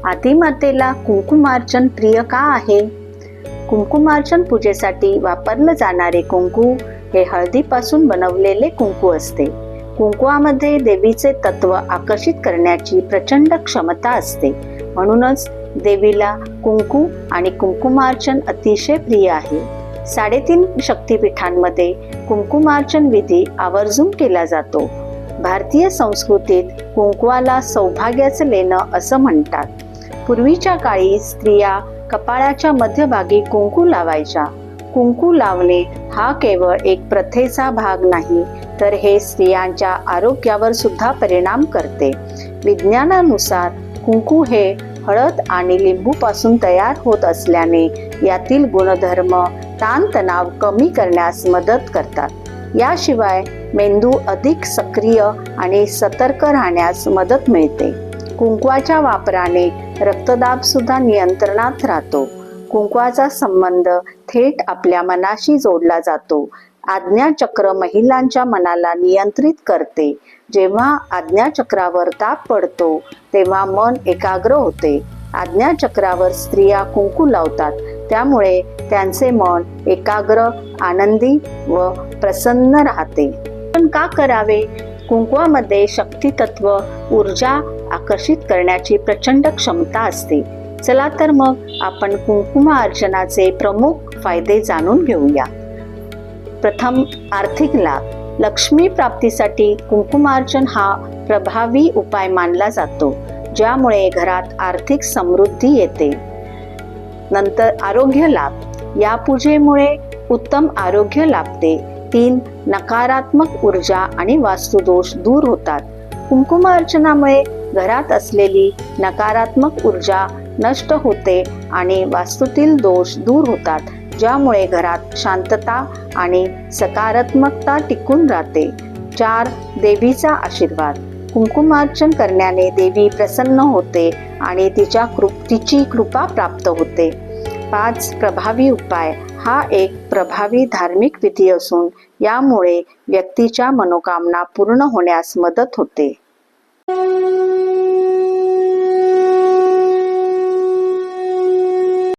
आदिमातेला कुंकुमार्चन प्रिय का आहे? कुंकुमार्चन पूजेसाठी वापरलं जाणारे कुंकू हे हळदीपासून बनवलेले कुंकू असते. कुंकुवामध्ये देवीचे तत्व आकर्षित करण्याची प्रचंड क्षमता असते. म्हणूनच देवीला कुंकू आणि कुंकुमार्चन अतिशय प्रिय आहे. 3.5 शक्तिपीठांमध्ये कुंकुमार्चन विधी आवर्जून केला जातो. भारतीय संस्कृतीत कुंकवाला सौभाग्याचं लेणं असं म्हणतात. पूर्वीच्या काळी स्त्रिया कपाळाच्या मध्यभागी कुंकू लावायच्या. कुंकू लावणे हा केवळ एक प्रथेचा भाग नाही, तर हे स्त्रियांच्या आरोग्यावर सुद्धा परिणाम करते. विज्ञानानुसार कुंकू हे हळद आणि लिंबूपासून तयार होत असल्याने यातील गुणधर्म ताणतणाव कमी करण्यास मदत करतात. याशिवाय मेंदू अधिक सक्रिय आणि सतर्क राहण्यास मदत मिळते. कुंकवाच्या वापराने रक्तदाब सुद्धा नियंत्रणात राहतो. कुंकवाचा संबंध थेट आपल्या मनाशी जोडला जातो. आज्ञाचक्र महिलांच्या मनाला नियंत्रित करते. जेव्हा आज्ञाचक्रावर दाब पडतो तेव्हा मन एकाग्र होते. आज्ञाचक्रावर स्त्रिया कुंकू लावतात, त्यामुळे त्यांचे मन एकाग्र, आनंदी व प्रसन्न राहते. पण का करावे? कुंकवामध्ये शक्ती तत्व, ऊर्जा आकर्षित करण्याची प्रचंड क्षमता असते. चला तर मग आपण कुंकुमार्चनाचे प्रमुख फायदे जाणून घेऊया. प्रथम, आर्थिक लाभ. लक्ष्मी प्राप्तीसाठी कुंकुमार्चन हा प्रभावी उपाय मानला जातो, ज्यामुळे घरात आर्थिक समृद्धी येते. नंतर आरोग्य लाभ. या पूजेमुळे उत्तम आरोग्य लाभते. 3. नकारात्मक ऊर्जा आणि वास्तुदोष दूर होतात. कुंकुमार्चनामुळे घरात असलेली नकारात्मक ऊर्जा नष्ट होते आणि वास्तूतील दोष दूर होतात, ज्यामुळे घरात शांतता आणि सकारात्मकता टिकून राहते. 4. देवीचा आशीर्वाद. कुंकुमार्चन करण्याने देवी प्रसन्न होते आणि तिची कृपा प्राप्त होते. 5. प्रभावी उपाय. हा एक प्रभावी धार्मिक विधी असून यामुळे व्यक्तीच्या मनोकामना पूर्ण होण्यास मदत होते.